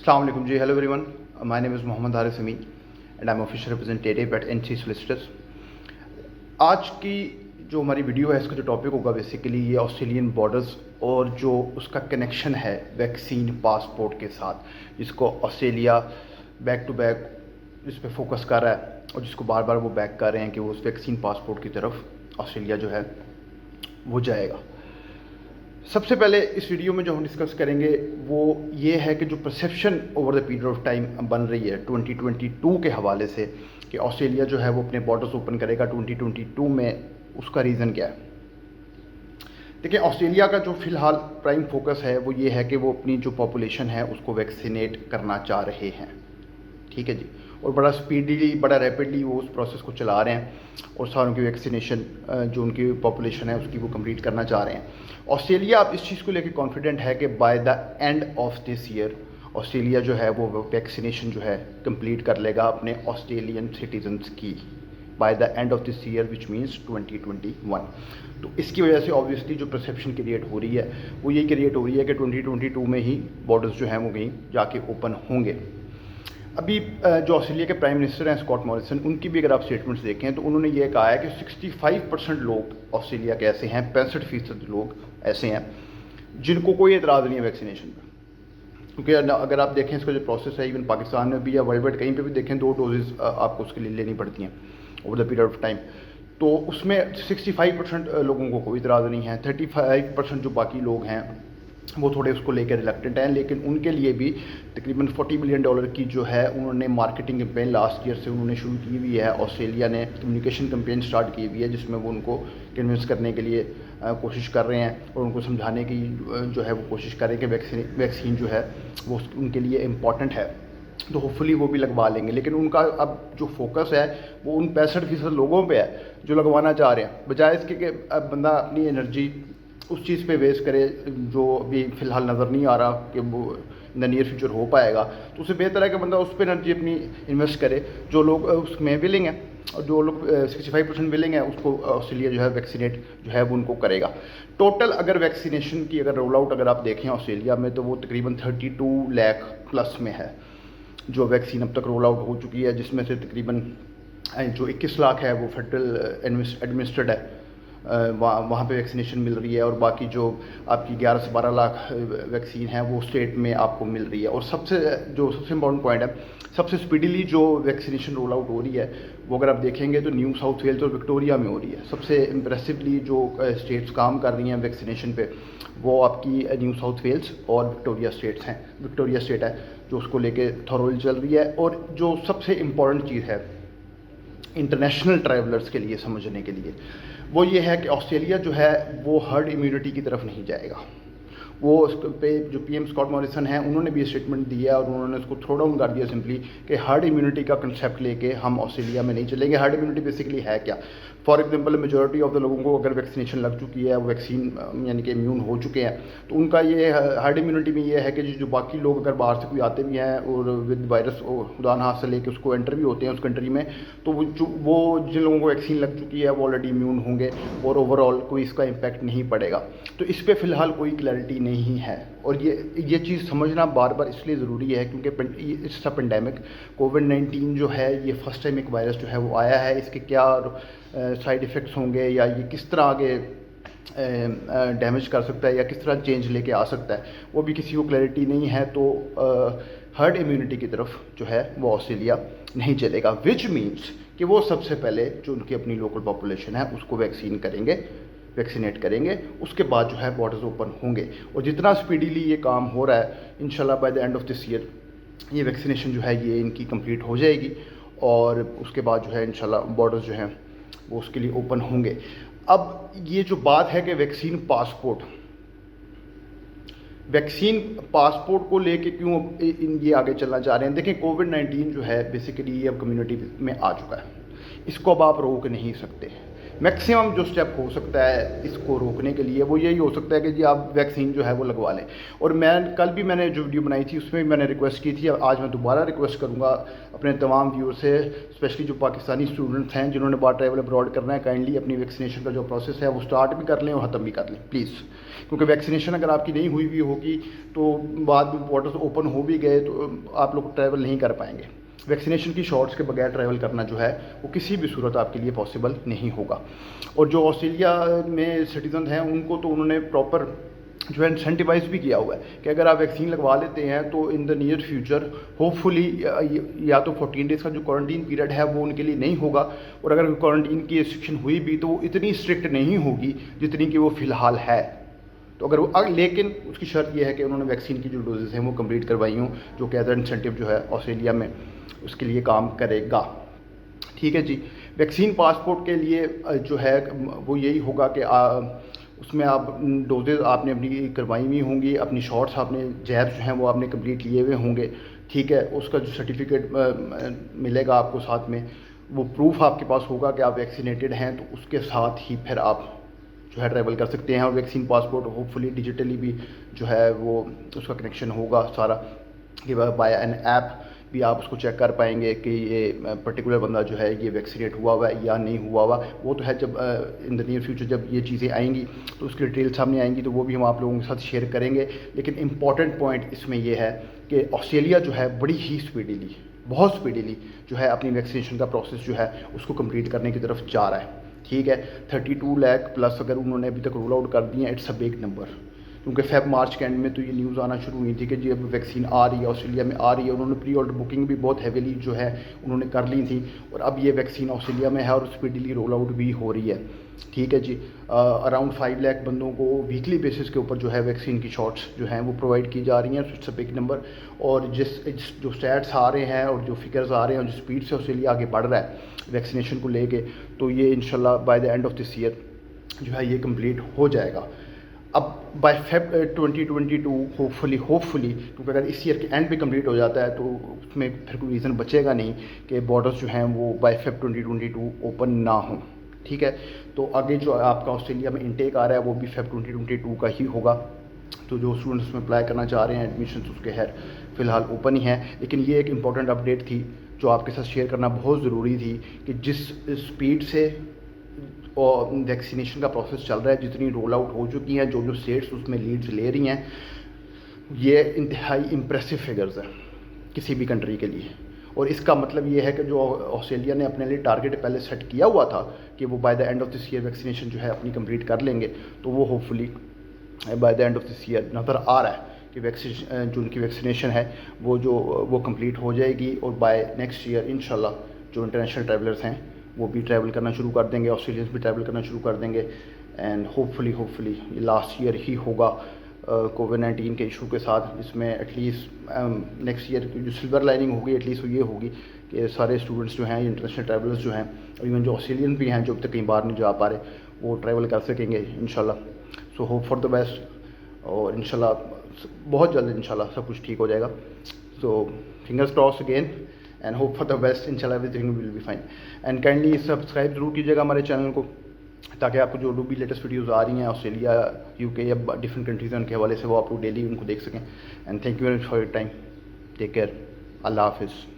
Assalamu alaikum ji. Hello everyone. My name is Mohammad Haris Amin and I'm official representative at NC Solicitors. आज की जो हमारी video है इसका जो टॉपिक होगा बेसिकली ये ऑस्ट्रेलियन बॉर्डर्स और जो उसका कनेक्शन है वैक्सीन पासपोर्ट के साथ, जिसको ऑस्ट्रेलिया बैक टू बैक इस पे फोकस कर रहा है और जिसको बार बार वो बैक कर रहे हैं कि वो उस वैक्सीन पासपोर्ट की तरफ ऑस्ट्रेलिया जो है वो जाएगा। सबसे पहले इस वीडियो में जो हम डिस्कस करेंगे वो ये है कि जो perception over the period of time बन रही है 2022 के हवाले से कि ऑस्ट्रेलिया जो है वो अपने बॉर्डर्स ओपन करेगा 2022 में, उसका रीज़न क्या है। देखिए, ऑस्ट्रेलिया का जो फ़िलहाल प्राइम फोकस है वो ये है कि वो अपनी जो पॉपुलेशन है उसको वैक्सीनेट करना चाह रहे हैं, ठीक है जी, और बड़ा स्पीडली बड़ा रैपिडली वो उस प्रोसेस को चला रहे हैं और सारों की वैक्सीनेशन जो उनकी पॉपुलेशन है उसकी वो कंप्लीट करना चाह रहे हैं। ऑस्ट्रेलिया अब इस चीज़ को लेकर कॉन्फिडेंट है कि by the end of this year Australia जो है वो वैक्सीनेशन जो है कंप्लीट कर लेगा अपने ऑस्ट्रेलियन सिटीजन्स की by the end of this year, which means 2021। तो इसकी वजह से ऑब्वियसली जो परसेप्शन क्रिएट हो रही है वो ये क्रिएट हो रही है कि 2022 में ही बॉर्डर्स जो हैं वो कहीं जाके ओपन होंगे। अभी जो ऑस्ट्रेलिया के प्राइम मिनिस्टर हैं स्कॉट मॉरिसन, उनकी भी अगर आप स्टेटमेंट्स देखें तो उन्होंने ये कहा है कि 65% लोग ऑस्ट्रेलिया के ऐसे हैं, 65% लोग ऐसे हैं जिनको कोई एतराज़ नहीं है वैक्सीनेशन पर। क्योंकि अगर आप देखें इसका जो प्रोसेस है इवन पाकिस्तान में भी या वर्ल्ड वाइड कहीं पे भी देखें 2 डोजेज़ आपको उसके लिए लेनी पड़ती हैं over the period of time, तो उसमें 65% लोगों को कोई एतराज़ नहीं है। 35% जो बाकी लोग हैं वो थोड़े उसको लेकर रिलक्टेंट हैं, लेकिन उनके लिए भी तकरीबन $40 मिलियन की जो है उन्होंने मार्केटिंग कैंपेन लास्ट ईयर से उन्होंने शुरू की हुई है। ऑस्ट्रेलिया ने कम्युनिकेशन कैंपेन स्टार्ट की हुई है जिसमें वो उनको कन्विंस करने के लिए कोशिश कर रहे हैं और उनको समझाने की जो है वो कोशिश करें कि वैक्सीन जो है वो उनके लिए इम्पॉर्टेंट है, तो होपफुली वो भी लगवा लेंगे। लेकिन उनका अब जो फोकस है वो उन 65% लोगों पे है जो लगवाना चाह रहे हैं, बजाय इसके कि अब बंदा अपनी एनर्जी उस चीज़ पे वेस्ट करे जो अभी फ़िलहाल नज़र नहीं आ रहा कि वो इन द नियर फ्यूचर हो पाएगा। तो उससे बेहतर है कि बंदा उस पर एनर्जी अपनी इन्वेस्ट करे। जो लोग उसमें विलिंग है और जो लोग 65% विलिंग है उसको ऑस्ट्रेलिया जो है वैक्सीनेट जो है वो उनको करेगा। टोटल अगर वैक्सीनेशन की अगर रोल आउट अगर आप देखें ऑस्ट्रेलिया में तो वो तकरीबन 32 लाख प्लस में है जो वैक्सीन अब तक रोल आउट हो चुकी है, जिसमें से तकरीबन जो 21 लाख है वो फेडरल एडमिनिस्ट्रेड है, वहाँ पे वैक्सीनेशन मिल रही है, और बाकी जो आपकी 11 से 12 लाख वैक्सीन है वो स्टेट में आपको मिल रही है। और सबसे इम्पॉर्टेंट पॉइंट है, सबसे स्पीडीली जो वैक्सीनेशन रोल आउट हो रही है वो अगर आप देखेंगे तो न्यू साउथ वेल्स और विक्टोरिया में हो रही है। सबसे इम्प्रेसिवली जो स्टेट्स काम कर रही हैं वैक्सीनेशन पे वो आपकी न्यू साउथ वेल्स और विक्टोरिया स्टेट है जो उसको लेके थॉरोली चल रही है। और जो सबसे इम्पॉर्टेंट चीज़ है इंटरनेशनल ट्रैवलर्स के लिए समझने के लिए वो ये है कि ऑस्ट्रेलिया जो है वो हर्ड इम्यूनिटी की तरफ नहीं जाएगा। वो उस पे जो पीएम स्कॉट मॉरिसन हैं उन्होंने भी स्टेटमेंट दिया है और उन्होंने उसको थ्रो डाउन कर दिया सिंपली कि हर्ड इम्यूनिटी का कंसेप्ट लेके हम ऑस्ट्रेलिया में नहीं चलेंगे। हर्ड इम्यूनिटी बेसिकली है क्या? For example majority of the लोगों को अगर वैक्सीनेशन लग चुकी है, वो वैक्सीन यानी कि इम्यून हो चुके हैं, तो उनका ये हर्ड इम्यूनिटी में ये है कि जो बाकी लोग अगर बाहर से कोई आते भी हैं और विद वायरस खुदा ना से लेके उसको एंटर भी होते हैं उस कंट्री में, तो वो जिन लोगों को वैक्सीन लग चुकी है वो ऑलरेडी इम्यून होंगे और ओवरऑल कोई इसका इम्पैक्ट नहीं पड़ेगा। तो इस पर फ़िलहाल कोई क्लैरिटी नहीं है और ये चीज़ समझना बार बार इसलिए ज़रूरी है क्योंकि इट्स अ पेंडेमिक। कोविड-19 जो है ये फर्स्ट टाइम एक वायरस जो है वो आया है, इसके क्या साइड इफ़ेक्ट्स होंगे या ये किस तरह आगे डैमेज कर सकता है या किस तरह चेंज लेके आ सकता है वो भी किसी को क्लैरिटी नहीं है। तो हर्ड इम्यूनिटी की तरफ जो है वो ऑस्ट्रेलिया नहीं चलेगा, विच मीन्स कि वो सबसे पहले जो उनकी अपनी लोकल पॉपुलेशन है उसको वैक्सीनेट करेंगे, उसके बाद जो है बॉर्डर्स ओपन होंगे। और जितना स्पीडीली ये काम हो रहा है इंशाल्लाह by the end of this year ये वैक्सीनेशन जो है ये इनकी कंप्लीट हो जाएगी और उसके बाद जो है इंशाल्लाह बॉर्डर्स जो हैं वो उसके लिए ओपन होंगे। अब ये जो बात है कि वैक्सीन पासपोर्ट को लेके क्यों ये आगे चलना चाह रहे हैं। देखें, कोविड-19 जो है बेसिकली ये अब कम्युनिटी में आ चुका है, इसको अब आप रोक नहीं सकते। मैक्सिमम जो स्टेप हो सकता है इसको रोकने के लिए वो यही हो सकता है कि जी आप वैक्सीन जो है वो लगवा लें। और कल भी मैंने जो वीडियो बनाई थी उसमें भी मैंने रिक्वेस्ट की थी, आज मैं दोबारा रिक्वेस्ट करूंगा अपने तमाम व्यूअर से, स्पेशली जो पाकिस्तानी स्टूडेंट्स हैं जिन्होंने बाहर ट्रैवल अब्रॉड करना है, काइंडली अपनी वैक्सीनेशन का जो प्रोसेस है वो स्टार्ट भी कर लें और ख़त्म भी कर लें प्लीज़, کیونکہ ویکسینیشن اگر آپ کی نہیں ہوئی ہوگی تو بعد میں بارڈرز اوپن ہو بھی گئے تو آپ لوگ ٹریول نہیں کر پائیں گے. ویکسینیشن کی شاٹس کے بغیر ٹریول کرنا جو ہے وہ کسی بھی صورت آپ کے لیے پاسبل نہیں ہوگا. اور جو آسٹریلیا میں سٹیزن ہیں ان کو تو انہوں نے پراپر جو ہے انسینٹیوائز بھی کیا ہوا ہے کہ اگر آپ ویکسین لگوا لیتے ہیں تو ان دا نیئر فیوچر ہوپ فلی یا تو 14 ڈیز کا جو کوارنٹین پیریڈ ہے وہ ان کے لیے نہیں ہوگا, اور اگر کوارنٹین کی ریسٹرکشن ہوئی بھی تو وہ اتنی اسٹرکٹ نہیں ہوگی جتنی کہ وہ فی الحال ہے. تو اگر لیکن اس کی شرط یہ ہے کہ انہوں نے ویکسین کی جو ڈوزز ہیں وہ کمپلیٹ کروائی ہوں, جو کہ ایز اے انسینٹیو جو ہے آسٹریلیا میں اس کے لیے کام کرے گا. ٹھیک ہے جی. ویکسین پاسپورٹ کے لیے جو ہے وہ یہی ہوگا کہ اس میں آپ ڈوزز آپ نے اپنی کروائی ہوئی ہوں گی, اپنی شاٹس آپ نے جیبس جو ہیں وہ آپ نے کمپلیٹ لیے ہوئے ہوں گے. ٹھیک ہے. اس کا جو سرٹیفکیٹ ملے گا آپ کو ساتھ میں, وہ پروف آپ کے پاس ہوگا کہ آپ ویکسینیٹڈ ہیں, تو اس کے ساتھ ہی پھر آپ جو ہے ٹریول کر سکتے ہیں. اور ویکسین پاسپورٹ ہوپ فلی ڈیجیٹلی بھی جو ہے وہ اس کا کنیکشن ہوگا سارا, کہ بائی این ایپ بھی آپ اس کو چیک کر پائیں گے کہ یہ پرٹیکولر بندہ جو ہے یہ ویکسینیٹ ہوا ہوا ہے یا نہیں ہوا ہوا. وہ تو ہے جب ان دا نیئر فیوچر جب یہ چیزیں آئیں گی تو اس کی ڈیٹیل سامنے آئیں گی تو وہ بھی ہم آپ لوگوں کے ساتھ شیئر کریں گے. لیکن امپورٹنٹ پوائنٹ اس میں یہ ہے کہ آسٹریلیا جو ہے بڑی ہی اسپیڈیلی, بہت اسپیڈیلی جو ہے اپنی ویکسینیشن کا پروسیس جو ہے اس کو کمپلیٹ کرنے کی طرف جا رہا ہے. ٹھیک ہے. 32 لاکھ پلس اگر انہوں نے ابھی تک رول آؤٹ کر دیے ہیں, اٹس اے بگ نمبر. کیونکہ فیب مارچ کے اینڈ میں تو یہ نیوز آنا شروع ہوئی تھی کہ جی اب ویکسین آ رہی ہے آسٹریلیا میں آ رہی ہے. انہوں نے پری آرڈر بکنگ بھی بہت ہیویلی جو ہے انہوں نے کر لی تھی, اور اب یہ ویکسین آسٹریلیا میں ہے اور اسپیڈیلی رول آؤٹ بھی ہو رہی ہے. ٹھیک ہے جی. اراؤنڈ 5 لاکھ بندوں کو ویکلی بیسس کے اوپر جو ہے ویکسین کی شاٹس جو ہیں وہ پرووائڈ کی جا رہی ہیں. It's a big number. اور جو اسٹیٹس آ رہے ہیں اور جو فگرز آ رہے ہیں اور جو اسپیڈ سے آسٹریلیا آگے بڑھ رہا ہے ویکسینیشن کو لے کے, تو یہ انشاءاللہ by the end of this year جو ہے یہ کمپلیٹ ہو جائے گا. اب بائی فیب 2022 ہوپ فلی کیونکہ اگر اس ایئر کے اینڈ بھی کمپلیٹ ہو جاتا ہے تو اس میں پھر کوئی ریزن بچے گا نہیں کہ بارڈرز جو ہیں وہ بائی فیب 2022 اوپن نہ ہوں. ٹھیک ہے. تو آگے جو آپ کا آسٹریلیا میں انٹیک آ رہا ہے وہ بھی فیب 2022 کا ہی ہوگا. تو جو اسٹوڈنٹس میں اپلائی کرنا چاہ رہے ہیں ایڈمیشنس اس کے فی الحال اوپن ہی ہیں. لیکن یہ ایک امپورٹنٹ اپڈیٹ تھی جو آپ کے ساتھ شیئر کرنا بہت ضروری تھی کہ جس اسپیڈ سے اور ویکسینیشن کا پروسیس چل رہا ہے, جتنی رول آؤٹ ہو چکی ہیں, جو اسٹیٹس اس میں لیڈز لے رہی ہیں, یہ انتہائی امپریسو فگرز ہیں کسی بھی کنٹری کے لیے. اور اس کا مطلب یہ ہے کہ جو آسٹریلیا نے اپنے لیے ٹارگیٹ پہلے سیٹ کیا ہوا تھا کہ وہ by the end of this year vaccination جو ہے اپنی کمپلیٹ کر لیں گے, تو وہ hopefully by the end of this year نظر آ رہا ہے کہ جو ان کی ویکسینیشن ہے وہ کمپلیٹ ہو جائے گی. اور بائی نیکسٹ ایئر انشاءاللہ جو انٹرنیشنل ٹریولرز ہیں وہ بھی ٹریول کرنا شروع کر دیں گے, آسٹریلینس بھی ٹریول کرنا شروع کر دیں گے. اینڈ ہوپ فلی یہ لاسٹ ایئر ہی ہوگا کووڈ-19 کے ایشو کے ساتھ, جس میں ایٹ لیسٹ نیکسٹ ایئر کی جو سلور لائننگ ہوگی ایٹ لیسٹ وہ یہ ہوگی کہ سارے اسٹوڈنٹس جو ہیں انٹرنیشنل ٹریولرز جو ہیں اور ایون جو آسٹریلین بھی ہیں جو اب تک کہیں باہر نہیں جا پا رہے وہ ٹریول کر سکیں گے انشاءاللہ. So hope for the best, اور انشاءاللہ بہت جلد انشاءاللہ سب کچھ ٹھیک ہو جائے گا. So fingers cross again and hope for the best. انشاءاللہ everything will be fine. And kindly subscribe ضرور کیجیے گا ہمارے چینل کو, تاکہ آپ کو جو بھی لیٹسٹ ویڈیوز آ رہی ہیں آسٹریلیا, یو کے یا ڈفرینٹ کنٹریز ان کے حوالے سے وہ آپ لوگ ڈیلی ان کو دیکھ سکیں. And thank you very much for your time. Take care. اللہ حافظ.